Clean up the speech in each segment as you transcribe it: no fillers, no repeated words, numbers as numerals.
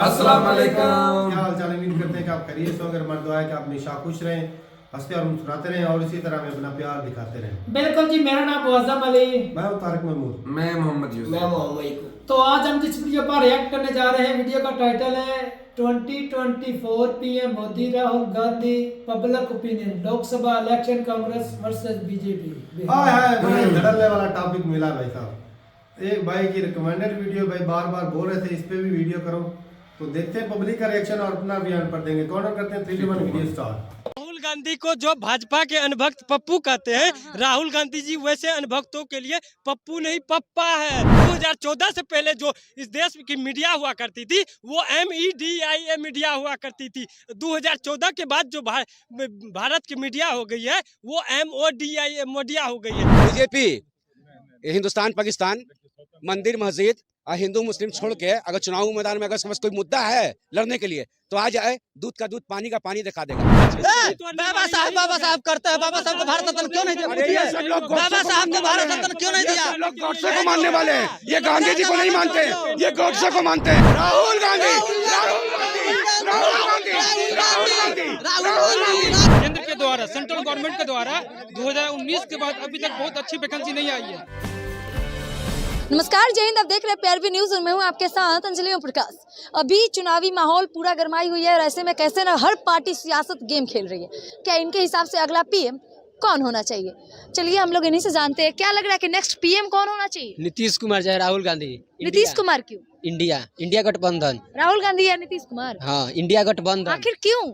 अस्सलाम वालेकुम। क्या हाल चाल है? उम्मीद करते हैं कि आप खैरियत से हो। अगर मर्द दुआ है कि आप हमेशा खुश रहें, हंसते और मुस्कुराते रहें और इसी तरह हमें अपना प्यार दिखाते रहें। बिल्कुल जी। मेरा नाम मुअज्जम अली। मैं हूं तारिक महमूद। मैं मोहम्मद यूसुफ। तो आज हम जिस वीडियो पर रिएक्ट करने जा रहे हैं, वीडियो का टाइटल है 2024 PM Modi Rahul Gandhi public opinion Lok Sabha election Congress versus BJP. Hi hi, बड़ा धड़ल्ले वाला टॉपिक मिला भाई साहब। एक भाई की रिकमेंडेड वीडियो भाई बार बार बोल रहे थे इस पे भी वीडियो करो, तो देखते हैं पब्लिक का रिएक्शन और अपना बयान पर देंगे। कॉर्नर करते हैं 3 1 वीडियो स्टार्ट। राहुल गांधी को जो भाजपा के अनभक्त पप्पू कहते हैं, राहुल गांधी जी वैसे अनभक्तों के लिए पप्पू नहीं पप्पा है। 2014 से पहले जो इस देश की मीडिया हुआ करती थी वो MEDIA मीडिया हुआ करती थी। 2014 के बाद जो भारत की मीडिया हो गई है वो MODIA मीडिया हो गई है। बीजेपी हिंदुस्तान पाकिस्तान मंदिर मस्जिद और हिंदू मुस्लिम छोड़ के अगर चुनाव मैदान में अगर समझ कोई मुद्दा है लड़ने के लिए तो आ जाए, दूध का दूध पानी का पानी दिखा देगा। बाबा साहब करते हैं। बाबा साहब को भारत रत्न क्यों नहीं दिया? बाबा साहब को भारत रत्न क्यों नहीं दिया? लोग गॉडसे को मानने वाले हैं, ये गांधी जी को नहीं मानते, ये गॉडसे को मानते हैं। राहुल गांधी, राहुल गांधी, राहुल गांधी, राहुल गांधी। केंद्र के द्वारा, सेंट्रल गवर्नमेंट के द्वारा 2019 के बाद अभी तक बहुत अच्छी वैकेंसी नहीं आई है। नमस्कार, जय हिंद। आप देख रहे हैं PRV न्यूज और मैं हूं आपके साथ अंजलि प्रकाश। अभी चुनावी माहौल पूरा गरमाई हुई है और ऐसे में कैसे ना हर पार्टी सियासत गेम खेल रही है। क्या इनके हिसाब से अगला PM कौन होना चाहिए? चलिए हम लोग इन्हीं से जानते हैं। क्या लग रहा है कि नेक्स्ट PM कौन होना चाहिए? नीतीश कुमार चाहे राहुल गांधी। नीतीश कुमार क्यों? इंडिया गठबंधन। राहुल गांधी या नीतीश कुमार? हाँ, इंडिया गठबंधन। आखिर क्यों?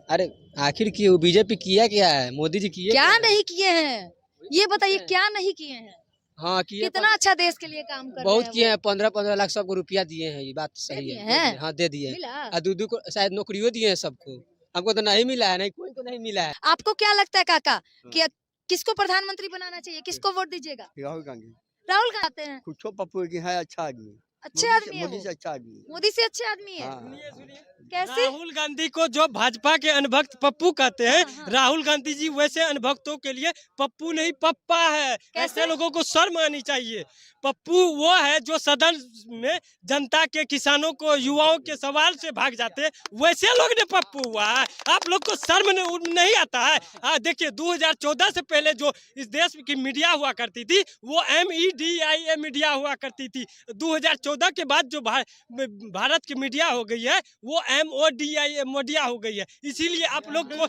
अरे आखिर क्यों? बीजेपी किया क्या है? मोदी जी किए क्या नहीं किए हैं ये बताइए, क्या नहीं किए हैं? हाँ किए। कितना अच्छा देश के लिए काम कर बहुत रहे किए हैं। 15-15 लाख सबको रुपया दिए हैं। ये बात सही है। हाँ दे दिए। और दूध को शायद नौकरियों दिए हैं सबको। हमको तो नहीं मिला है, नहीं कोई को नहीं मिला है। आपको क्या लगता है काका कि किसको प्रधानमंत्री बनाना चाहिए? किसको वोट दीजिएगा? राहुल गांधी। राहुल गांधी हैं। कुछ पप्पू की है, अच्छा आदमी, अच्छे आदमी है मोदी वो। से अच्छा आदमी। मोदी से अच्छे आदमी है। कैसे? राहुल गांधी को जो भाजपा के अनभक्त पप्पू कहते हैं, राहुल गांधी जी वैसे अनभक्तों के लिए पप्पू नहीं पप्पा है। ऐसे लोगों को शर्म आनी चाहिए। पप्पू वो है जो सदन में जनता के, किसानों को, युवाओं के सवाल से भाग जाते हैं, वैसे लोग ने पप्पू हुआ है। आप लोग को शर्म नहीं आता है? देखिए 2014 से पहले जो इस देश की मीडिया हुआ करती थी वो MEDIA मीडिया हुआ करती थी। 2014 के बाद जो भारत की मीडिया हो गई है वो MODIA मीडिया हो गई है। इसीलिए आप लोग को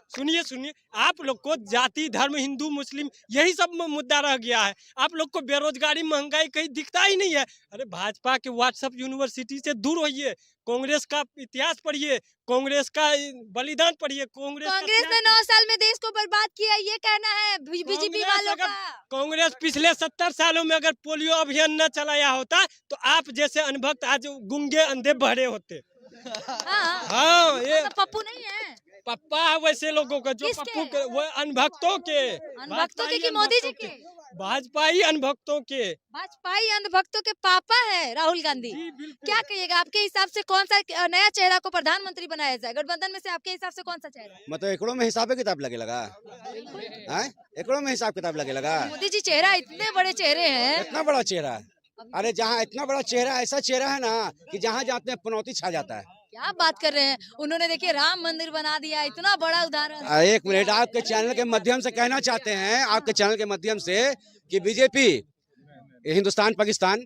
सुनिए, आप लोग को जाति, धर्म, हिंदू, मुस्लिम यही सब मुद्दा रह गया है। आप लोग को बेरोजगारी, महंगाई कहीं दिखता ही नहीं है। अरे भाजपा के व्हाट्सएप यूनिवर्सिटी से दूर होइए, कांग्रेस का इतिहास पढ़िए, कांग्रेस का बलिदान पढ़िए। कांग्रेस ने 9 साल में देश को बर्बाद किया, ये कहना है बीजेपी वालों का। कांग्रेस पिछले 70 सालों में अगर पोलियो अभियान न चलाया होता तो आप जैसे अनभक्त आज गूंगे अंधे बहरे होते। हाँ, ये तो पप्पू नहीं है, पप्पा है वैसे लोगों का जो पप्पू के, वो अनभक्तों के कि मोदी जी के? भाजपाई अनभक्तों के। भाजपाई अंधभक्तों के पापा है राहुल गांधी। क्या कहिएगा, आपके हिसाब से कौन सा नया चेहरा को प्रधानमंत्री बनाया जाए? गठबंधन में से आपके हिसाब से कौन सा चेहरा? मतलब एकड़ों में हिसाब किताब लगे लगा, एकड़ों में हिसाब किताब लगे लगा। मोदी जी चेहरा, इतने बड़े चेहरे हैं, इतना बड़ा चेहरा है। अरे जहाँ इतना बड़ा चेहरा, ऐसा चेहरा है ना कि जहाँ जाते हैं पनौती छा जाता है। क्या बात कर रहे हैं? उन्होंने देखिए राम मंदिर बना दिया, इतना बड़ा उदाहरण। एक मिनट, आपके चैनल के माध्यम से कहना चाहते हैं, आपके चैनल के माध्यम से कि बीजेपी हिंदुस्तान पाकिस्तान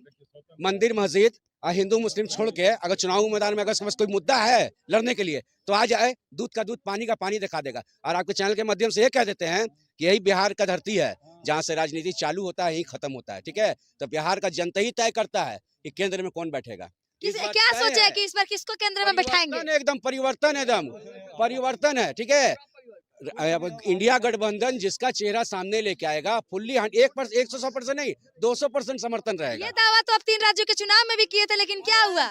मंदिर मस्जिद और हिंदू मुस्लिम छोड़ के अगर चुनाव मैदान में अगर समझ कोई मुद्दा है लड़ने के लिए तो आ जाए, दूध का दूध पानी का पानी दिखा देगा। और आपके चैनल के माध्यम से ये कह देते हैं कि यही बिहार का धरती है जहाँ से राजनीति चालू होता है, यही खत्म होता है। ठीक है, तो बिहार का जनता ही तय करता है कि केंद्र में कौन बैठेगा। क्या सोचा है कि इस बार किसको केंद्र में बैठाएंगे? एकदम परिवर्तन है। ठीक है, इंडिया गठबंधन जिसका चेहरा सामने लेके आएगा फुल्ली 100% नहीं 200% समर्थन रहेगा। ये दावा तो अब 3 राज्यों के चुनाव में भी किए थे, लेकिन क्या हुआ?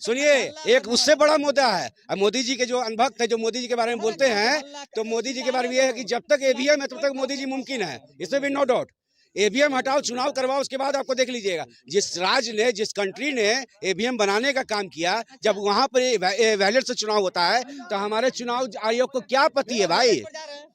सुनिए, एक उससे बड़ा मुद्दा है। अब मोदी जी के जो अनभक्त है, जो मोदी जी के बारे में बोलते हैं, तो मोदी जी के बारे में ये है कि जब तक EVM है तब तक मोदी जी मुमकिन है, इसमें भी नो डाउट। ईवीएम हटाओ, चुनाव करवाओ, उसके बाद आपको देख लीजिएगा। जिस राज्य ने, जिस कंट्री ने ईवीएम बनाने का काम किया, जब वहां पर बैलेट से चुनाव होता है तो हमारे चुनाव आयोग को क्या पति है भाई,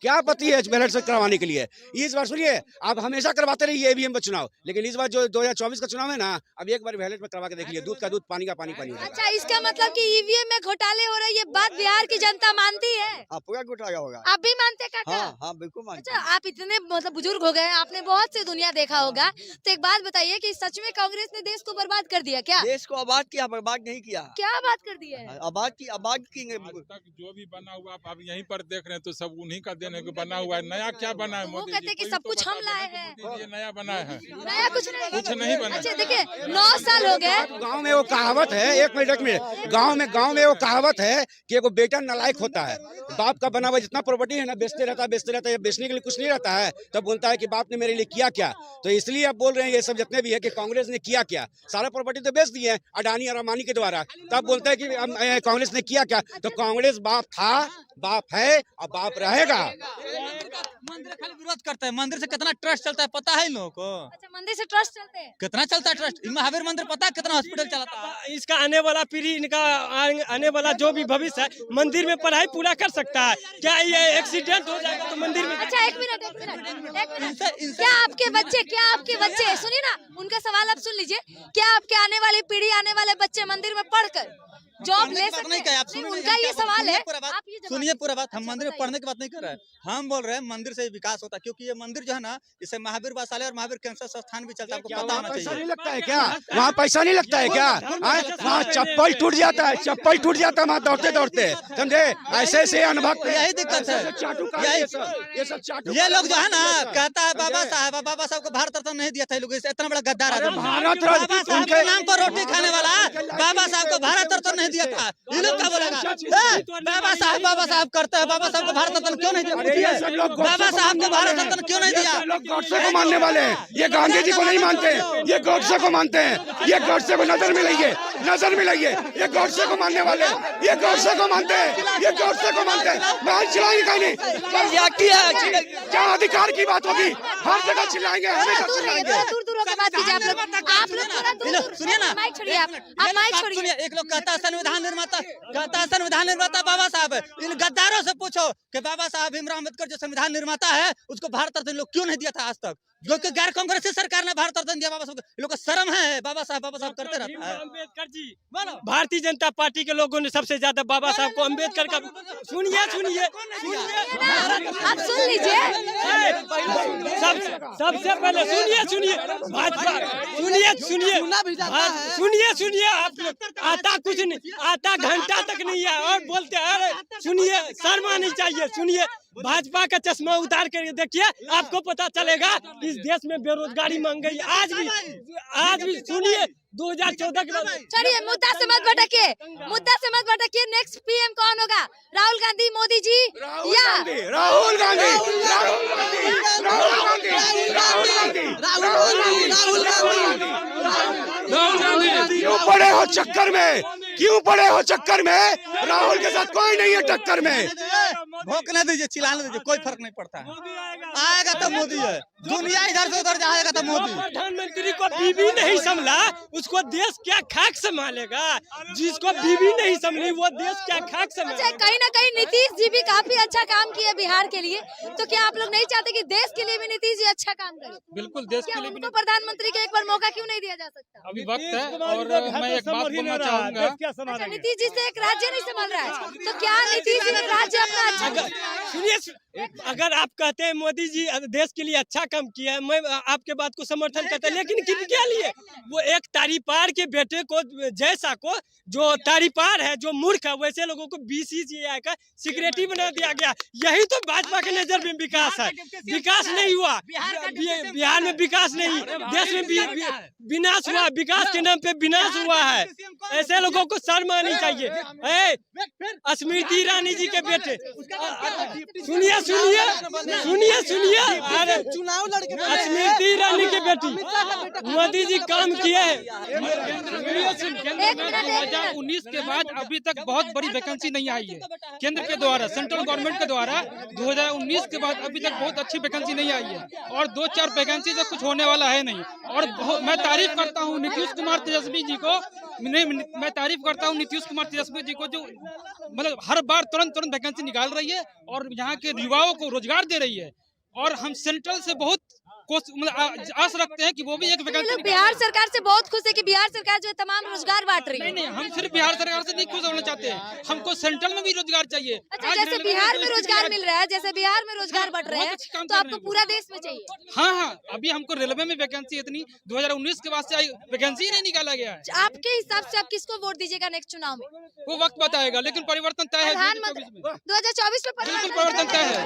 क्या पति है बैलेट से करवाने के लिए। इस बार सुनिए, आप हमेशा करवाते रहिए ईवीएम पर चुनाव, लेकिन इस बार जो 2024 का चुनाव है ना, अब एक बार बैलेट में करवा के देख लीजिए, दूध का दूध, पानी का पानी। अच्छा, इसका मतलब कि ईवीएम में घोटाले हो रहे, ये बात बिहार की जनता मानती है? आपका घोटाला होगा? आप भी मानते हैं काका? हाँ हाँ बिल्कुल मानते। अच्छा, आप इतने मतलब बुजुर्ग हो गए, आपने बहुत से दुनिया देखा होगा, तो एक बात बताइए कि सच में कांग्रेस ने देश को बर्बाद कर दिया क्या? देश को आबाद किया, बर्बाद नहीं किया। क्या बात कर दी है? आबाद की, आबाद की। आज तक जो भी बना हुआ आप यहीं पर देख रहे हैं, तो सब उन्हीं का देने को बना हुआ है। नया क्या बना है? वो कहते हैं कि सब कुछ हम लाए हैं, ये नया बना है, नया कुछ नहीं बना। अच्छा देखिए, 9 साल हो गए। गांव में वो कहावत है, एक मिनट, गांव में वो कहावत है कि एगो बेटा नालायक होता है, बाप का बना हुआ जितना प्रॉपर्टी है ना बेचते रहता है, बेचने के लिए कुछ नहीं रहता है, तब बोलता है कि बाप ने मेरे लिए किया क्या। तो इसलिए आप बोल रहे हैं ये सब जितने भी है कि कांग्रेस ने किया क्या, सारा प्रॉपर्टी तो बेच दी है अडानी और अंबानी के द्वारा, तब बोलता है कि कांग्रेस ने किया क्या। तो कांग्रेस बाप था, बाप है और बाप रहेगा। मंदिर खाली विरोध करते हैं। मंदिर से कितना ट्रस्ट चलता है पता है इन लोगों को? अच्छा, मंदिर से ट्रस्ट चलते हैं? कितना चलता है ट्रस्ट? महावीर मंदिर पता है कितना हॉस्पिटल चलाता है? इसका आने वाला पीढ़ी, इनका आने वाला जो भी भविष्य है, मंदिर में पढ़ाई पूरा कर सकता है क्या? ये एक्सीडेंट हो जाएगा तो मंदिर में। अच्छा, एक मिनट, क्या आपके बच्चे सुनिए ना, उनका सवाल आप सुन लीजिए, क्या आपके आने वाली पीढ़ी, आने वाले बच्चे मंदिर में पढ़कर जॉब ले सकते हैं? उनका ये सवाल है, आप ये सुनिए पूरा बात। हम मंदिर में पढ़ने की बात नहीं कर रहे हैं, हम बोल रहे हैं मंदिर से विकास होता है, क्योंकि ये मंदिर जो है ना, इससे महावीर वासालय और महावीर कैंसर संस्थान भी चलता है, आपको पता होना चाहिए। नहीं लगता है क्या वहाँ? पैसा नहीं लगता है क्या? वहाँ चप्पल टूट जाता है, वहाँ दौड़ते दौड़ते, समझे? ऐसे अनुभव, यही दिक्कत है। ये सब चाटू, ये लोग जो है ना, कहता है बाबा साहब को भारत रत्न नहीं दिया था, लोग इतना बड़ा गद्दार आदमी, भारत बाबा साहब के नाम पर रोटी खाने वाला बाबा साहब को भारत रत्न दिया था। ये लोग क्या बोलेगा? बाबा साहब करते हैं, बाबा साहब को भारत रत्न क्यों नहीं दिया? बाबा साहब को भारत रत्न क्यों नहीं दिया? गॉडसे को मानने वाले हैं, ये गांधी जी को नहीं मानते, ये गॉडसे को मानते हैं, ये गॉडसे को नजर मिलाइए, ये गॉडसे को मानने वाले हैं, ये गॉडसे को मानते हैं, ये गॉडसे को मानते हैं। मैं चिल्लाएंगे कहीं नहीं, क्या अधिकार की बात होगी? हर जगह चिल्लाएंगे, दूर होकर बात कीजिए। आप लोग थोड़ा दूर सुनिए ना, माइक छोड़िए, आप माइक छोड़िए। एक लोग कहता है संविधान निर्माता बाबा साहब है। इन गद्दारों से पूछो कि बाबा साहब भीमराव अम्बेडकर जो संविधान निर्माता है, उसको भारत रत्न लोग क्यों नहीं दिया था आज तक? जो कि गैर कांग्रेसी सरकार ने भारत रत्न दिया बाबा साहब को। लोग को शर्म है? बाबा साहब करते रहता है। अम्बेडकर जी, भारतीय जनता पार्टी के लोगों ने सबसे ज्यादा बाबा साहब को अम्बेडकर का, सुनिए आप सुन लीजिए, सबसे पहले सुनिए भाजपा, सुनिए आप लोग, आता कुछ नहीं, आता घंटा तक नहीं है और बोलते हैं। सुनिए, शर्म आनी चाहिए। सुनिए, भाजपा का चश्मा उतार कर देखिए, आपको पता चलेगा इस देश में बेरोजगारी महंगाई आज भी सुनिए 2014 के बाद। चलिए, मुद्दा से मत भटकिए। नेक्स्ट पीएम कौन होगा? राहुल गांधी, मोदी जी या राहुल गांधी? क्यों पड़े हो चक्कर में? राहुल के साथ कोई नहीं है टक्कर में। भोंकने दीजिए, चिल्लाने दीजिए, कोई फर्क नहीं पड़ता है। आएगा तो मोदी है, दुनिया इधर से उधर जाएगा तो मोदी। प्रधानमंत्री को बीवी नहीं संभला, उसको देश क्या खाक संभालेगा? जिसको बीवी नहीं संभली वो देश क्या खाक संभालेगा? कहीं ना कहीं नीतीश जी भी काफी अच्छा काम किया बिहार के लिए, तो क्या आप लोग नहीं चाहते कि देश के लिए भी नीतीश जी अच्छा काम करें? बिल्कुल, देश के लिए उनको प्रधानमंत्री के एक बार मौका क्यों नहीं दिया जा सकता? अभी वक्त है। और मैं एक बात बोलना चाहूंगा, नीतीश जी से एक राज्य नहीं संभाल रहा है, तो क्या नीतीश जी राज्य अपना अच्छा? सुनिए, अगर आप कहते हैं मोदी जी देश के लिए अच्छा काम किया है, मैं आपके बात को समर्थन करता, लेकिन किनके लिए? वो एक तारीपार के बेटे को जैसा को, जो तारीपार है, जो मूर्ख है, वैसे लोगों को बीसीसीआई का सेक्रेटरी बना दिया गया। यही तो भाजपा के नजर में विकास है। विकास नहीं हुआ बिहार में, विकास नहीं, देश में विनाश हुआ, विकास के नाम पे विनाश हुआ है। ऐसे लोगों को शर्म आनी चाहिए। स्मृति ईरानी जी के बेटे, सुनिए, अरे स्मृति ईरानी की बेटी मोदी जी काम किए हैं। केंद्र में 2019 के बाद अभी तक बहुत बड़ी वैकेंसी नहीं आई है केंद्र के द्वारा, सेंट्रल गवर्नमेंट के द्वारा 2019 के बाद अभी तक बहुत अच्छी वैकेंसी नहीं आई है और 2-4 वैकेंसी से कुछ होने वाला है नहीं। और मैं तारीफ करता हूँ नीतीश कुमार तेजस्वी जी को, मैं तारीफ करता हूँ नीतीश कुमार तेजस्वी जी को, जो मतलब हर बार तुरंत वैकेंसी निकाल रही है और यहाँ के युवाओं को रोजगार दे रही है। और हम सेंट्रल से बहुत आस रखते हैं कि वो भी एक वैकेंसी। बिहार सरकार से बहुत खुश है कि बिहार सरकार जो है तमाम रोजगार बांट रही है। नहीं, हम सिर्फ बिहार सरकार से नहीं खुश होना चाहते हैं, हमको सेंट्रल में भी रोजगार चाहिए। अच्छा, जैसे बिहार में रोजगार मिल रहा है, जैसे बिहार में रोजगार बढ़ रहे हैं, तो आपको पूरा देश में चाहिए। हाँ, अभी हमको रेलवे में वैकेंसी इतनी 2019 के बाद से आई वैकेंसी ही नहीं निकाला गया है। आपके हिसाब से आप किसको वोट दीजिएगा नेक्स्ट चुनाव में? वो वक्त बताएगा, लेकिन परिवर्तन तय है। 2024 में परिवर्तन तय है।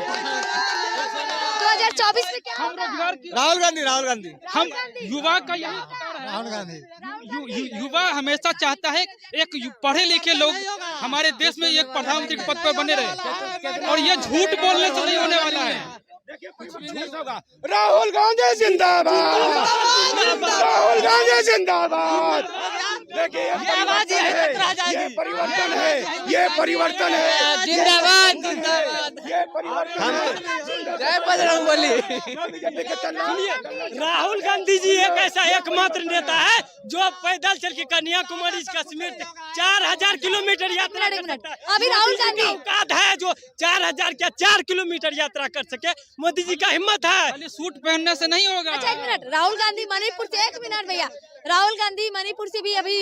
2024 में क्या होगा? राहुल गांधी। हम युवा का यही राहुल गांधी युवा हमेशा चाहता है एक पढ़े लिखे लोग हमारे देश में एक प्रधानमंत्री के पद पर बने रहे, और ये झूठ बोलने से नहीं होने वाला है। राहुल गांधी जिंदाबाद, राहुल गांधी जिंदाबाद। देखिए ये परिवर्तन है, ये परिवर्तन है, जिंदाबाद ये परिवर्तन। जय बजरंगबली। सुनिए, राहुल गांधी जी एक ऐसा एकमात्र नेता है जो पैदल चल के कन्याकुमारी से कश्मीर 4000 किलोमीटर यात्रा कर सकता है। अभी राहुल गांधी औकात है जो 4000 क्या 4 किलोमीटर यात्रा कर सके। मोदी जी का हिम्मत है। सूट पहनने से नहीं होगा। अच्छा, 1 मिनट, राहुल गांधी मणिपुर से, 1 मिनट भैया, राहुल गांधी मणिपुर से भी अभी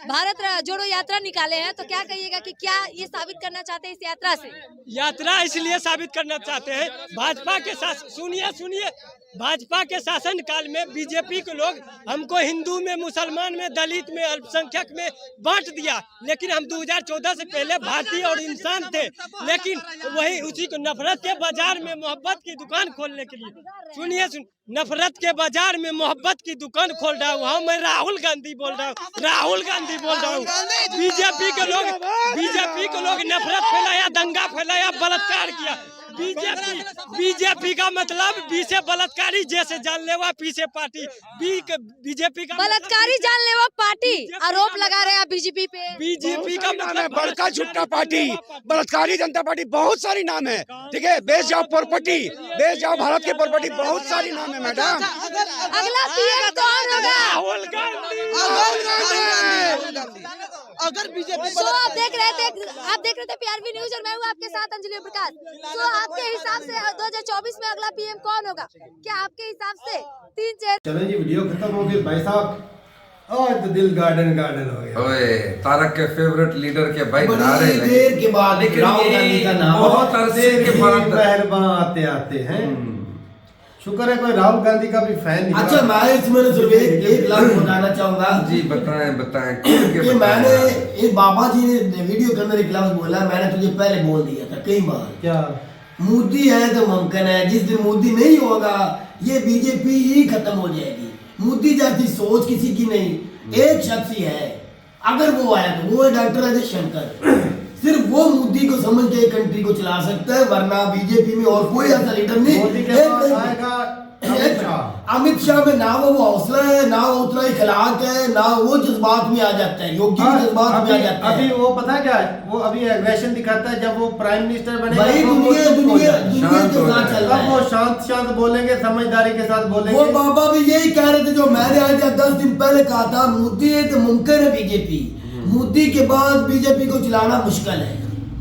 भारत जोड़ो यात्रा निकाले हैं, तो क्या कहिएगा कि क्या ये साबित करना चाहते हैं इस यात्रा से? यात्रा इसलिए साबित करना चाहते हैं भाजपा के साथ। सुनिए, भाजपा के शासन काल में बीजेपी के लोग हमको हिंदू में, मुसलमान में, दलित में, अल्पसंख्यक में बांट दिया, लेकिन हम 2014 से पहले भारतीय और इंसान थे। लेकिन वही उसी को नफरत के बाजार में मोहब्बत की दुकान खोलने के लिए, सुनिए, नफरत के बाजार में मोहब्बत की दुकान खोल रहा हूँ। हाँ, मैं राहुल गांधी बोल रहा हूँ। बीजेपी के लोग नफरत फैलाया, दंगा फैलाया, बलात्कार किया। बीजेपी का मतलब बी से बलात्कारी, जैसे जानलेवा, पी से पार्टी। बीजेपी का बलात्कारी जानलेवा पार्टी आरोप लगा रहे हैं बीजेपी पे। बीजेपी का नाम है बड़का झुट्टा पार्टी, बलात्कारी जनता पार्टी, बहुत सारी नाम है। ठीक है, बेच जाओ प्रॉपर्टी, बेच जाओ भारत की प्रॉपर्टी, बहुत सारी नाम है मैडम। अगला पीएम कौन होगा? राहुल गांधी। अगर बीजेपी तो आप देख रहे थे PRV न्यूज और मैं हूँ आपके साथ अंजलि प्रकाश। तो आपके हिसाब से 2024 में अगला पीएम कौन होगा? क्या आपके हिसाब से 3 चेहरे? चलो जी, वीडियो खत्म हो गई भाई साहब। और तो दिल गार्डन हो गया। ओए, तारक के फेवरेट लीडर के भाई नारे लगे। देर के बाद राहुल गांधी का नाम बहुत अरसे के बाद मेहरबान आते हैं। शुक्र है कोई राहुल गांधी का भी फैन निकला। अच्छा, मैं इसमें सिर्फ एक लाख बताना चाहूंगा जी। बताएं कि मैंने ये बाबा जी ने वीडियो के अंदर एक लफ्ज बोला, मैंने तुझे पहले बोल दिया था कई बार। क्या? मोदी है तो मुमकिन है, जिस दिन मोदी नहीं होगा ये बीजेपी ही खत्म हो जाएगी। मोदी जैसी सोच किसी की नहीं, एक शख्स ही है। अगर वो आया तो वो है डॉक्टर अजय शंकर। सिर्फ वो मोदी को समझ के कंट्री को चला सकता है, वरना बीजेपी में और कोई ऐसा लीडर नहीं। अमित शाह में ना वो हौसला है, ना वो उतना इखलाक है, ना वो जज्बात में आ जाता है, योगी जज्बात में आ जाता है। अभी वो पता है क्या है, वो अभी एग्रेशन दिखाता है। जब वो प्राइम मिनिस्टर बनेगा भाई दुनिया के साथ चल रहा है। वो शांत बोलेंगे, समझदारी के साथ बोलेंगे। वो बाबा भी यही कह रहे थे जो मैंने आज 10 दिन पहले कहा था, मोदी है तो मुमकिन है बीजेपी। मोदी के बाद बीजेपी को चलाना मुश्किल है।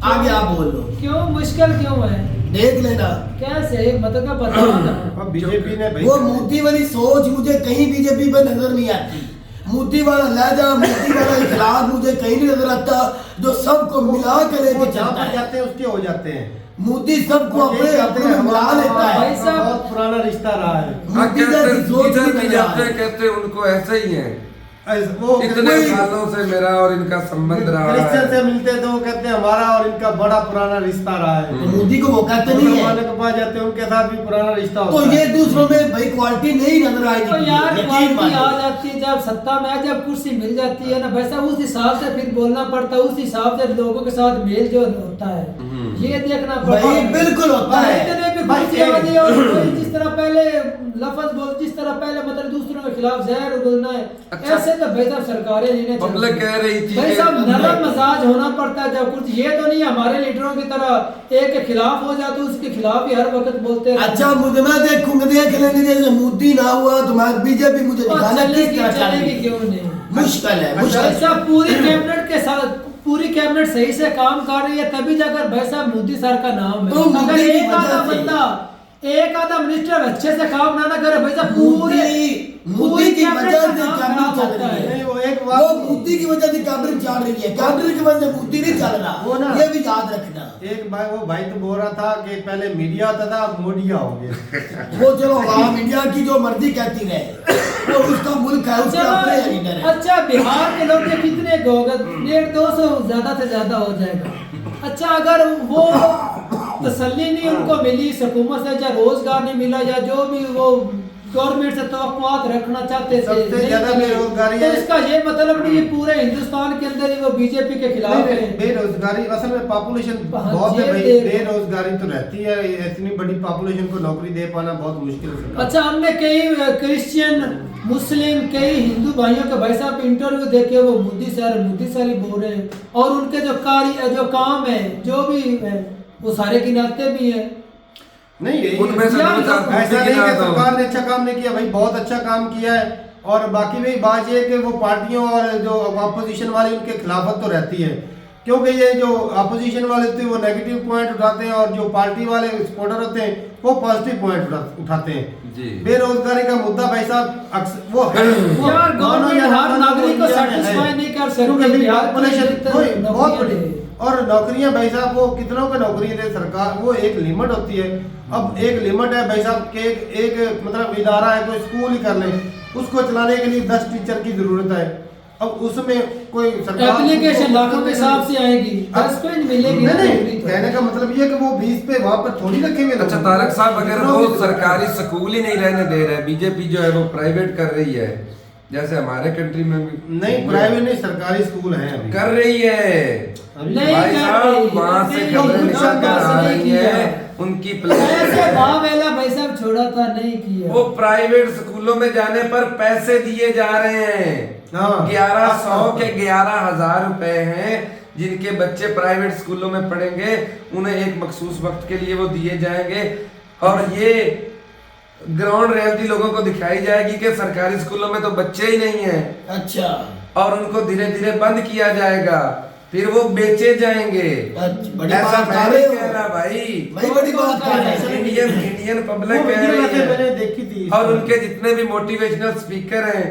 आगे आप बोल लो। क्यों मुश्किल क्यों है? देख लेना कैसे, मतलब का बताओ। बीजेपी ने वो मोदी वाली सोच मुझे कहीं बीजेपी पे नजर नहीं आती। मोदी वाला लहजा, मोदी वाला इखलाक मुझे कहीं नहीं नजर आता, जो सबको मिला के लेके चलता है। जाते हैं उसके हो जाते हैं। मोदी सबको अपने में मिला लेता है। बहुत पुराना रिश्ता रहा है। मोदी जैसी सोच नहीं जाते, कहते उनको ऐसे ही है। वो इतने सालों से मेरा और इनका संबंध रहा है। क्रिश्चियन से मिलते तो वो कहते हैं हमारा और इनका बड़ा पुराना रिश्ता रहा है। मोदी को वो कहते नहीं है। के पास जाते हैं उनके साथ भी पुराना रिश्ता होता तो है। ये दूसरों में भाई क्वालिटी नहीं नजर आएगी। तो यार क्वालिटी आ जाती है जब सत्ता में, जब कुर्सी मिल जाती है ना, वैसा उस हिसाब से फिर बोलना पड़ता है, उस हिसाब से लोगों के साथ मेल जो होता है ये देखना पड़ता है। बिल्कुल होता है। मुर्शिदाबादी और कोई जिस तरह पहले लफ्ज बोल, जिस तरह पहले मतलब दूसरों के खिलाफ जहर उगलना है, ऐसे तो भाई साहब सरकारें नहीं पब्लिक कह रही थी भाई साहब नरम मजाज होना पड़ता है जब कुछ, ये तो नहीं हमारे लीडरों की तरह एक के खिलाफ हो जाते उसके खिलाफ ही हर वक्त बोलते हैं। अच्छा मुझे मैं देखूंगा, देख लेंगे, जैसे मोदी ना हुआ तो मैं बीजेपी मुझे दिखाना किस तरह चलेगी क्यों नहीं, मुश्किल है, मुश्किल। भाई साहब पूरी कैबिनेट के साथ पूरी कैबिनेट सही से काम कर रही है तभी जाकर भाई साहब मोदी सर का नाम है। तो अगर एक आधा बंदा एक आधा मिनिस्टर अच्छे से काम ना करे भाई साहब पूरे मोदी की वजह से कैबिनेट चल रही है, वो मोदी की वजह से कैबिनेट चल रही है, कैबिनेट की वजह से मोदी नहीं चल रहा, ये भी याद रखना। एक भाई वो भाई तो बोल रहा था कि पहले मीडिया होता था अब मोडिया हो गया। वो चलो हाँ मीडिया की जो मर्जी कहती रहे, वो उसका मुल्क है, उसके अपने लीडर है। अच्छा बिहार के लोग कितने होगा, 150 ज्यादा से ज्यादा हो जाएगा। अच्छा अगर वो तसल्ली नहीं उनको मिली हुकूमत से, या रोजगार नहीं मिला, या जो भी वो गवर्नमेंट से तवक्कुआत रखना चाहते थे, सबसे ज्यादा बेरोजगारी तो है। इसका ये मतलब नहीं है पूरे हिंदुस्तान के अंदर ही वो बीजेपी के खिलाफ है। बेरोजगारी असल में पॉपुलेशन बहुत है भाई, बेरोजगारी तो रहती है, इतनी बड़ी पॉपुलेशन को नौकरी दे पाना बहुत मुश्किल है। अच्छा हमने कई क्रिश्चियन मुस्लिम कई हिंदू भाइयों के भाई साहब इंटरव्यू देखे, वो मोदी सर ही बोल रहे हैं, और उनके जो कार्य जो काम है जो भी है वो सारे गिनाते भी है। नहीं उनमें से ऐसा नहीं कि सरकार ने अच्छा काम नहीं किया भाई, बहुत अच्छा काम किया है। और बाकी भी बात ये है कि वो पार्टियों और जो अपोजिशन वाले उनके खिलाफत तो रहती है, क्योंकि ये जो अपोजिशन वाले होते हैं वो नेगेटिव पॉइंट उठाते हैं और जो पार्टी वाले सपोर्टर होते हैं वो पॉजिटिव पॉइंट उठाते हैं। बेरोजगारी का मुद्दा भाई साहब वो है, यार गवर्नमेंट हर नागरिक को सैटिस्फाई नहीं कर सकती, बहुत बड़ी। और नौकरियां भाई साहब वो कितनों का नौकरी दे सरकार, वो एक लिमिट होती है। अब एक लिमिट है भाई साहब के एक मतलब इदारा है, कोई स्कूल ही कर ले, उसको चलाने के लिए 10 टीचर की जरूरत है। अब उसमें कोई सरकार एप्लीकेशन लाखों के हिसाब से आएगी, 10 पे मिलेगी नहीं। कहने का मतलब ये कि वो 20 पे वहाँ पर थोड़ी रखेंगे। अच्छा तारक साहब अगर वो सरकारी स्कूल ही नहीं रहने दे रहे, बीजेपी जो है वो प्राइवेट कर रही है, जैसे हमारे कंट्री में भी नहीं प्राइवेट नहीं सरकारी स्कूल है अभी कर रही है भाई साहब, वहाँ से खबरें निकल कर आ रही है उनकी भाई साहब छोड़ा था नहीं किया। वो प्राइवेट स्कूलों में जाने पर पैसे दिए जा रहे हैं, 1100 के 11,000 रुपए हैं, जिनके बच्चे प्राइवेट स्कूलों में पढ़ेंगे उन्हें एक मखसूस वक्त के लिए वो दिए जाएंगे, और ये ग्राउंड रियलिटी लोगों को दिखाई जाएगी कि सरकारी स्कूलों में तो बच्चे ही नहीं है। अच्छा, और उनको धीरे धीरे बंद किया जाएगा, फिर वो बेचे जाएंगे। ऐसा मैं कह रहा भाई, बड़ी बात इंडियन पब्लिक कह रही है। और उनके जितने भी मोटिवेशनल स्पीकर हैं,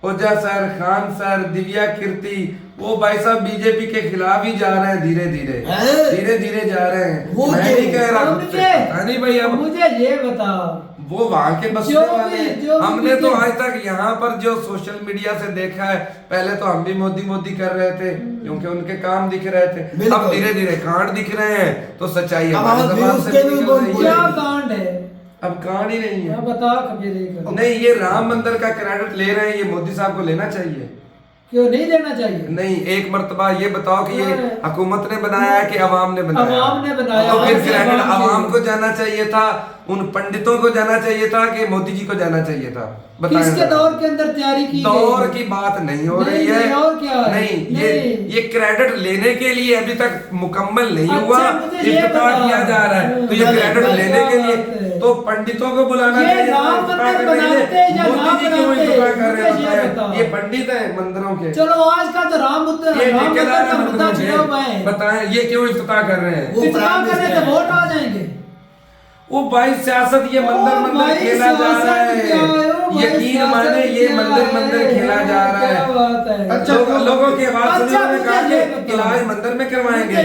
ओझा सर, खान सर, दिव्या कीर्ति, वो भाई साहब बीजेपी के खिलाफ ही जा रहे हैं, धीरे धीरे जा रहे हैं। मैं नहीं कह रहा नहीं भाई, अब मुझे ये बताओ वो वहाँ के बसने वाले हैं। हमने तो आज तक यहाँ पर जो सोशल मीडिया से देखा है, पहले तो हम भी मोदी कर रहे थे क्योंकि उनके काम दिख रहे थे, अब धीरे धीरे कांड दिख रहे हैं, तो सच्चाई हमारे जबान से निकल रही है। क्या कांड है? अब कांड ही नहीं है। बता कबीर नहीं, ये राम मंदिर का क्रेडिट ले रहे हैं, ये मोदी साहब को लेना चाहिए। क्यों नहीं देना चाहिए? नहीं, एक मर्तबा ये बताओ कि ये हुकूमत ने बनाया है कि अवाम ने बनाया? अवाम ने बनाया। तो फिर क्रेडिट अवाम को जाना चाहिए था, उन पंडितों को जाना चाहिए था कि मोदी जी को जाना चाहिए था? किसके दौर के अंदर तैयारी की? दौर की बात नहीं हो रही है। और क्या है? नहीं, ये क्रेडिट लेने के लिए अभी तक मुकम्मल नहीं हुआ, इफ्तिताह किया जा रहा है, तो ये क्रेडिट लेने के लिए तो पंडितों को बुलाना चाहिए। मोदी जी क्यों इफ्तिताह कर रहे हैं? ये पंडित है मंदिरों के। चलो आज का तो राम मुद्दा बताएं, ये क्यों इफ्तिताह कर रहे हैं? इफ्तिताह करने से वोट आ जाएंगे। वो भाई सियासत ये मंदिर खेला जा रहा है, यकीन माने ये मंदिर खेला जा रहा है। अच्छा, लोगों की आवाज सुनने कहा कि इलाज मंदिर में करवाएंगे,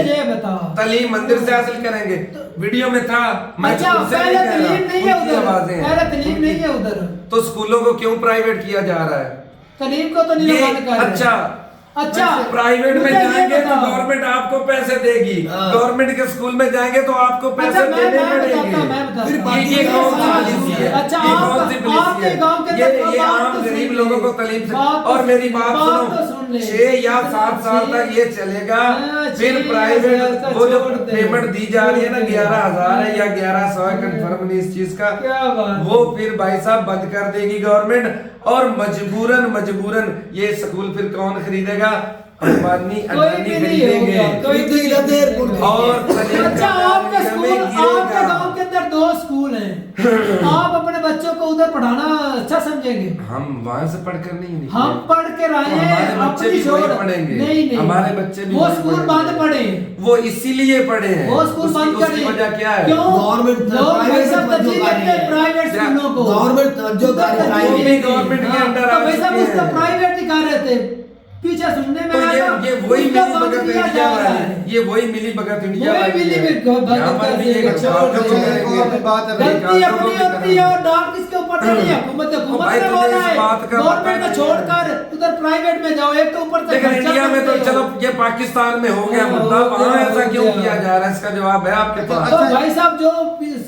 तालीम मंदिर से हासिल करेंगे। वीडियो में था, मैं उनकी आवाजें उधर। तो स्कूलों को क्यों प्राइवेट किया जा रहा है? तालीम को तो नहीं। अच्छा, अच्छा प्राइवेट में मुझे ये जाएंगे तो बताओ। गवर्नमेंट आपको पैसे देगी, गवर्नमेंट के स्कूल में जाएंगे तो आपको पैसे अच्छा, मैं देने बताता, पड़ेंगे। मैं बताता। फिर ये कौन सी पॉलिसी है? अच्छा, ये कौन सी आपके पॉलिसी है? गांव के अंदर ये बात आम तो गरीब सुन लोगों ले। को तकलीफ से। बात तो और मेरी बात तो सुनो, सुन ले। 6 या 7 साल तक ये चलेगा। फिर 6 प्राइवेट साल वो जो छोड़ दे। पेमेंट दी जा रही है ना, छोड़ दे। 11,000 है या 1100 है, कंफर्म नहीं इस चीज का। क्या बात वो फिर भाई साहब बंद कर देगी गवर्नमेंट, और मजबूरन ये स्कूल फिर कौन खरीदेगा? अंबानी अडानी खरीदेंगे। और अच्छा, आपके स्कूल, आपके गांव के अंदर 2 स्कूल हैं, आप अपने बच्चों को उधर पढ़ाना अच्छा समझेंगे? हम वहां से पढ़कर नहीं निकले। हम पढ़ के रहे तो हमारे हैं, बच्चे अपनी भी वही छोड़ पढ़ेंगे। नहीं हमारे बच्चे भी वो वही स्कूल पढ़ेंगे। बंद पड़े, वो इसीलिए पढ़े हैं। वो स्कूल बंद उसकी करे। वजह क्या है? क्यों? गवर्नमेंट लोग प्राइवेट पैसा में तरजीह जो देते हैं प्राइवेट क्या? स्कूलों को। गवर्नमेंट तवज्जो कर रही है, वो भी गवर्नमेंट के अंडर आ तो भाई साहब चुके उसका हैं। प्राइवेट दिखा रहे थे, पीछे सुनने में तो आया ये वही उसका मिली बंद भगत किया इंडिया जा रहा वाली, है। ये वही मिली भगत इंडिया वही वाली मिली है। भगत यहाँ पर भी ये इंडिया बात वाली को है। करेंगे। बात है। गलती अपनी होती है और डाक किसके ऊपर चढ़ी है? हुकूमत भाई ने तुझे बोला इस है बात का गवर्नमेंट पता को छोड़कर उधर प्राइवेट में जाओ, एक तो ऊपर से लेकिन खर्चा इंडिया में तो करते हो। चलो ये पाकिस्तान में हो गया हाँ, मुद्दा, हो वहाँ गया, ऐसा हो क्यों गया। किया जा रहा है? इसका जवाब है आपके पास। तो भाई साहब जो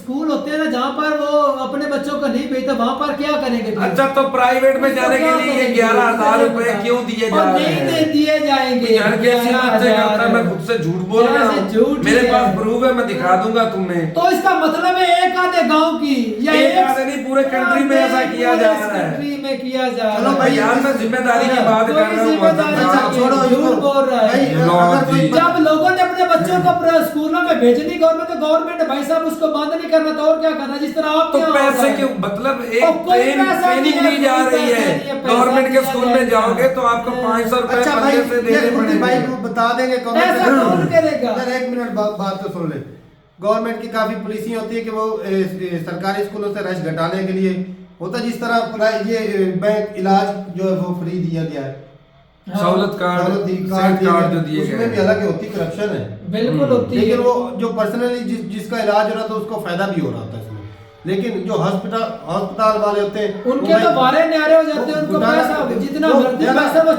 स्कूल होते हैं ना जहाँ पर वो अपने बच्चों को नहीं भेजते, वहाँ पर क्या करेंगे फिर? अच्छा, तो प्राइवेट में जाने के लिए ये 11,000 रुपए क्यों दिए जा और रहे नहीं हैं? दे दिए जाएंगे। यार कैसी बातें करता है? मैं खुद से झूठ बोल रहा कैसे झूठ हूँ? ही मेरे है। पास प्रूफ है, मैं दिखा दूंगा तुम्हें। तो इसका मतलब है एक आधे गांव की या एक आधे नहीं, पूरे कंट्री में ऐसा किया जा रहा है। कंट्री में किया जा रहा चलो है। भाई, यार मैं जिम्मेदारी की बात कर रहा हूँ। जिम्मेदारी मतलब चाहिए, छोड़ो झूठ इसको। बोल रहा है। भाई, लो अगर कोई जी। जब लोगों ने अपने बच्चों को अपने स्कूलों में भेजनी गवर्नमेंट भाई साहब उसको बंद नहीं करना तो और क्या करना? जिस तरह आप तो यहाँ हो रहा पैसे है। क्यों? मतलब और एक कोई पैसा ट्रेनिंग नहीं है, ली जा कोई रही पैसा है। नहीं है, पैसा गवर्नमेंट के दिया स्कूल में जाएगा। जाओगे तो आपको 500 रुपए अच्छा भाई, महीने से ये देने खुद ही भाई पड़ेंगे। को बता देंगे ऐसा कौन करेगा? यार एक मिनट बात तो सुन ले। गवर्नमेंट की काफी पॉलिसी होती है कि वो सरकारी स्कूलों से रश घटाने के लिए होता है। जिस तरह ये बैंक इलाज जो है वो फ्री दिया गया है, सहूलत कार्ड, सेहत कार्ड जो दिए उसमें गए भी हालांकि होती करप्शन है, बिल्कुल होती है। लेकिन वो जो पर्सनली जिसका इलाज हो रहा था उसको फायदा भी हो रहा था इसमें। लेकिन जो अस्पताल वाले होते हैं उनके तो बारे न्यारे हो जाते हैं, उनको पैसा जितना मर्जी पैसा वो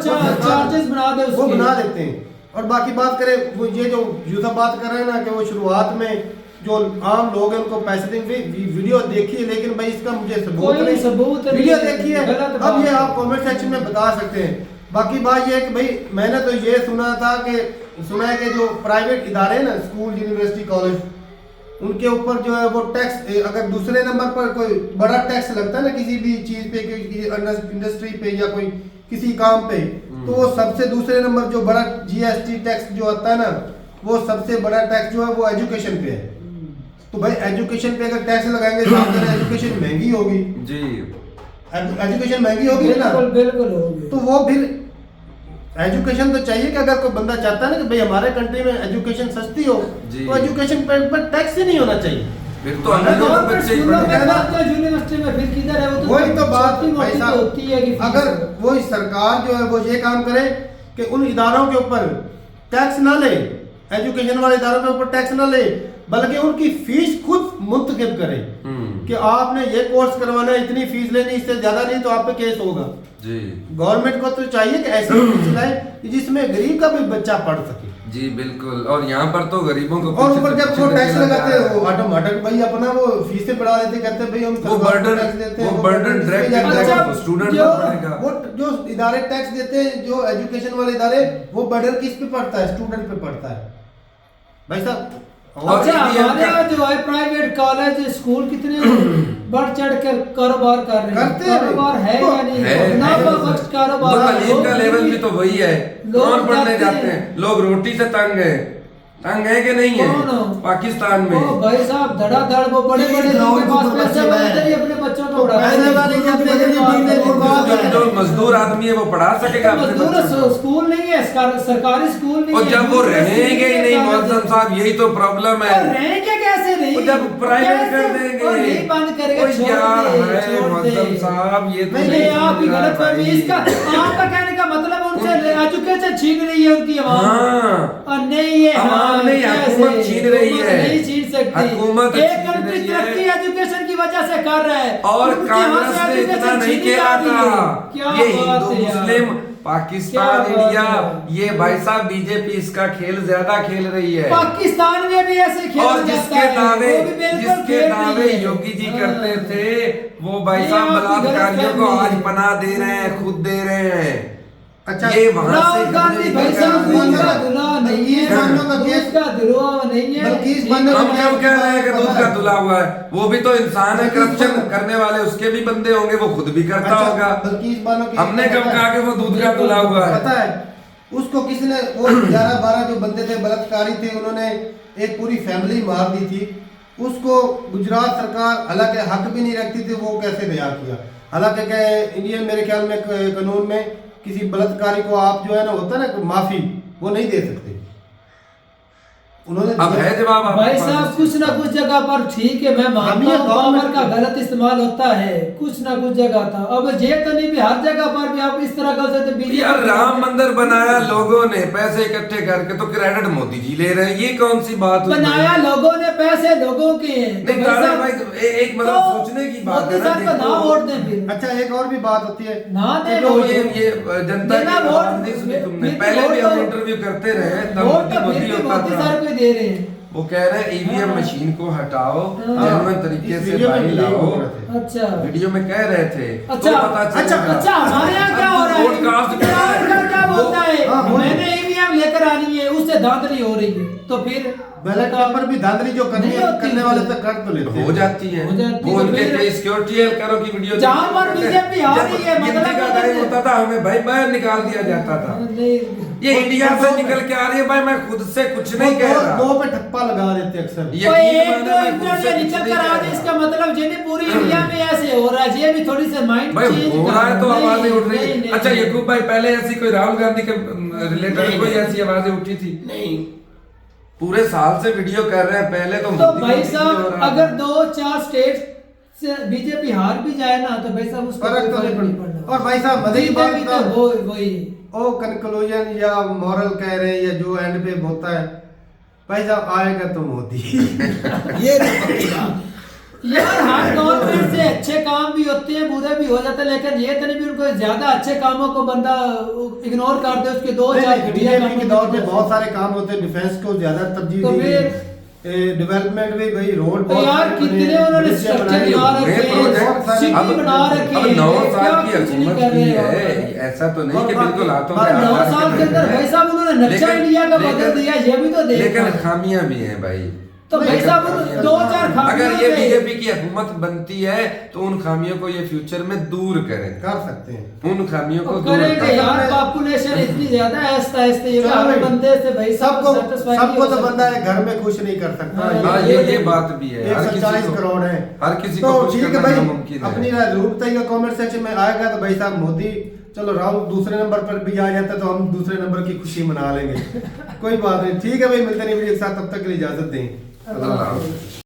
चार्जेस बना दे वो उसके। बना देते हैं। और बाकी बात करें वो ये जो यूसुफ बात कर रहे हैं ना कि वो शुरुआत में जो आम लोग हैं उनको पैसे देंगे, वीडियो देखिए, लेकिन भाई इसका मुझे सबूत कोई सबूत नहीं, वीडियो देखिए, गलत अब ये बात आप कमेंट सेक्शन में बता सकते हैं। बाकी बात ये है कि भाई मैंने तो ये सुना है कि जो प्राइवेट इदारे हैं ना, स्कूल, यूनिवर्सिटी, कॉलेज, उनके ऊपर जो है वो टैक्स, अगर दूसरे नंबर पर कोई बड़ा टैक्स लगता है ना किसी भी चीज पे, इंडस्ट्री पे या कोई किसी काम पे, तो वो सबसे दूसरे नंबर जो बड़ा जीएसटी टैक्स जो आता है ना, वो सबसे बड़ा टैक्स जो है वो एजुकेशन पे है। तो भाई एजुकेशन पे अगर टैक्स लगाएंगे तो आपका एजुकेशन महंगी होगी जी, एजुकेशन महंगी होगी ना, बिल्कुल होगी। तो वो फिर एजुकेशन तो चाहिए कि अगर कोई बंदा चाहता है ना कि भाई हमारे कंट्री में एजुकेशन सस्ती हो, जी। तो एजुकेशन पर टैक्स ही नहीं होना चाहिए। फिर तो अमीरों के बच्चे ही पढ़ेंगे। यूनिवर्सिटी में फिर किधर है? वो वही तो बात छोटी मोटी भाई तो साहब, होती है कि अगर वो सरकार जो है वो ये काम करे कि उन इदारों के ऊपर टैक्स ना ले, एजुकेशन वाले इदारों के ऊपर टैक्स ना ले, बल्कि उनकी फीस खुद मुंतखब करे कि आपने ये कोर्स करवाना है, इतनी फीस लेनी, इससे ज्यादा नहीं तो आप पे केस होगा। जी, गवर्नमेंट को तो चाहिए कि ऐसी फीस लाए कि जिसमें गरीब का भी बच्चा पढ़ सके। जी बिल्कुल। और यहाँ पर तो गरीबों को और पीछे ऊपर से जब पीछे वो टैक्स धकेला जा लगाते रहा हैं वो ऑटोमेटिक भाई अपना वो फीसें बढ़ा देते, कहते हैं भाई हम वो सरकार को burden- टैक्स देते हैं, वो burden इसमें direct जाता है। impact student जो पर पड़ेगा। वो जो इदारे टैक्स देते हैं, जो एजुकेशन वाले इदारे, वो बर्डन किस पे पड़ता है? स्टूडेंट पे पड़ता है भाई साहब। और अच्छा, ये हमारे क्या- यहाँ जो है प्राइवेट कॉलेज स्कूल कितने बढ़ चढ़ कर कारोबार कर रहे हैं। करते हैं। कारोबार है या नहीं? है, ना है। बख्श कारोबार। तो तालीम का लेवल भी तो वही है। लोग कौन पढ़ने जाते जाते हैं? लोग रोटी से तंग है कि नहीं है? कौन? पाकिस्तान ओ में भाई साहब, धड़ाधड़ वो बड़े बड़े जिनके पास पैसे होते ही अपने बच्चों को पढ़ा पैसे वाले जब जो मजदूर आदमी है वो पढ़ा सकेगा अपने मजदूर बच्चों को। स्कूल नहीं है, सरकारी स्कूल नहीं और है। जब वो रहेंगे ही नहीं कॉलेज मौजूद साहब, यही तो प्रॉब्लम है। और रहेंगे कैसे नहीं? वो जब प्राइवेट कैसे? कर देंगे और नहीं बंद करेगा, ओ छोड़ यार दे, है छोड़ मौजूद दे। साहब, ये तो नहीं, आप ही समझ गलत रहा फहमी। भाई। इसका आपका कहने का मतलब उनसे एजुकेशन छीन रही है उनकी आवाम। हाँ। और नहीं ये आवाम नहीं, कैसे? हुकूमत छीन रही हुकूमत है। नहीं छीन सकती। हुकूमत एक छीन कंट्री रही है। तरक्की एजुकेशन की वजह से कर रहा है और उनके यहाँ से कांग्रेस ने education इतना नहीं छीनी किया जा रही है। था। क्या ये बात हिंदू है यार। मुस्लिम पाकिस्तान क्या इंडिया बात है। ये भाई साहब बीजेपी इसका खेल ज्यादा खेल रही है। पाकिस्तान में भी ऐसे खेला और जाता जिसके है, दावे वो भी बिल्कुल जिसके खेल दावे रही है। योगी जी हाँ। करते थे वो भाई ये साहब आपकी बलात्कारियों को गलतफहमी आज है। पनाह दे रहे हैं, खुद दे रहे हैं। अच्छा, ये वहां से राहुल गांधी भाई साहब दूध का दूल्हा नहीं है, दूध का दूल्हा नहीं है। हम क्यों कह रहे हैं कि दूध का दुला हुआ है? वो भी तो इंसान है, करप्शन करने वाले उसके भी बंदे होंगे, वो खुद भी करता होगा। हमने कब कहा कि वो दूध का दुला हुआ है? पता है उसको किसने, वो 11-12 जो बंदे थे बलात्कारी थे, उन्होंने एक पूरी फैमिली मार दी थी। उसको गुजरात सरकार हालांकि हक भी नहीं रखती थी, वो कैसे बयां किया। हालांकि क्या इंडियन मेरे ख्याल में कानून में किसी बलात्कारी को आप जो है ना होता है ना माफी, वो नहीं दे सकते। उन्होंने अब है जवाब आपके भाई पास? साहब कुछ ना कुछ जगह पर ठीक है, मैं मानता हूँ पावर का गलत इस्तेमाल होता है कुछ ना कुछ जगह था। अब ये तो नहीं भी हर जगह पर भी आप इस तरह कर सकते। यार राम मंदिर बनाया लोगों ने पैसे इकट्ठे करके, तो क्रेडिट मोदी जी ले रहे हैं, ये कौन सी बात हुई? बनाया लोगों ने, पैसे लोगों के हैं। तो नहीं भाई तारक साहब, भाई तो एक मतलब तो सोचने की बात मोदी है ना। साहब को ना वोट दें फिर। अच्छा एक और भी बात होती है ना दे तो वोट। ये जनता देना की वोट, आवाज नहीं सुनी तुमने? फिर पहले भी वोट हम तो- इंटरव्यू करते रहे, तब वोट मोदी तो मोदी फिर भी होता मोदी था। साहब को दे रहे हैं। वो कह रहे हैं ईवीएम हाँ। मशीन को हटाओ, हाँ। जेन्युइन तरीके इस से वीडियो में भाई यही लाओ। बोल रहे थे। अच्छा वीडियो में कह रहे थे अच्छा तो पता अच्छा चलेगा। अच्छा हमारे यहाँ क्या हो रहा है? ब्रॉडकास्ट कर रहा है। सरकार क्या बोलता है? हाँ, बोलिए। मैंने ईवीएम लेकर आनी है, उससे धांधली हो रही है, तो फिर बैलेट पेपर भी धांधली जो नहीं होती। करने वाले पे कर तो लेते हैं। हो जाती है, हो जाती वो है, उनके फिर- कई सिक्योरिटी करो की वीडियो जहाँ पर बीजेपी आ रही है, गिनती मतलब का उधर टाइम से- होता था, हमें भाई बाहर निकाल दिया जाता था। नहीं ये इंडिया से निकल के आ रही है भाई, मैं खुद से कुछ नहीं कह रहा। दो पे ठप्पा लगा देते अक्सर। कोई यकीन एक माने दो मैं खुद इंटर से से कुछ निकल नहीं कर कह आ रहा। रही, इसका मतलब ये नहीं पूरी इंडिया में ऐसे हो रहा है। ये भी थोड़ी से माइंड भाई चेंज हो रहा है तो नहीं, आवाजें उठ रही नहीं, है। नहीं, अच्छा नहीं। यकूब भाई पहले ऐसी कोई राहुल गांधी के रिलेटेड कोई ऐसी आवाजें उठी थी? नहीं। पूरे साल से वीडियो कर रहे हैं, पहले तो तो मोदी भाई मोदी हो साहब रहा अगर था। 2-4 स्टेट से बीजेपी हार भी जाए ना, तो भाई साहब उसको फर्क कोई तो फर्क नहीं नहीं पड़ता। पड़ना। और भाई साहब मजे की बात जीतेगी तो बताओ, वही ओ कंक्लूजन या मॉरल कह रहे हैं या जो एंड पे होता है, भाई साहब आएगा तो मोदी। ये तो पक्की बात। यार हर गवर्नमेंट से अच्छे काम भी होते हैं, बुरे भी हो जाते हैं, लेकिन ये तो नहीं भी उनको ज्यादा अच्छे कामों को बंदा इग्नोर कर दे, उसके 2-4 घटिया बीजेपी के दौर में कामों बहुत सारे काम होते हैं, डिफेंस को ज्यादा तरजीह तो दी फिर- गई। डेवलपमेंट भी भाई रोड तो यार कितने उन्होंने स्ट्रक्चर बना रखे हैं, सिटी बना रखी अब है, 9 क्या साल की कुछ नहीं हुकूमत कर की रहे है, हैं। ऐसा तो नहीं कि बिल्कुल हाथों और पे हाथ 9 डाल साल के अंदर बैठे भाई हैं। साहब उन्होंने नक्शा लेकिन- इंडिया का लेकिन- बदल दिया, ये भी तो देख लेकिन रहे हैं। खामियां भी हैं भाई। तो भाई साहब उन 2-4 अगर खामियों ये से- बीजेपी की हुकूमत बनती है तो उन खामियों को ये फ्यूचर में दूर करें, कर सकते हैं। उन खामियों को अब दूर करेंगे करें। यार, पॉपुलेशन इतनी ज्यादा है, आहिस्ता ये चलो हर भाई, बंदे से भाई साहब सबको satisfy नहीं सबको हो तो सकता। बंदा एक घर में खुश नहीं कर सकता। हाँ, ये बात भी है। हर किसी 140 को- करोड़ है, हर किसी तो को खुश ठीक है करना भाई, नामुमकिन है। अपनी राय जरूर बताइएगा कमेंट सेक्शन में। आएगा तो भाई साहब मोदी, चलो राहुल दूसरे नंबर पर भी आ जाता तो हम दूसरे नंबर की खुशी मना लेंगे। कोई बात नहीं, ठीक है भाई, मिलते नहीं वीडियो के साथ, तब तक के लिए इजाजत दें। अल्लाह हाफ़िज़।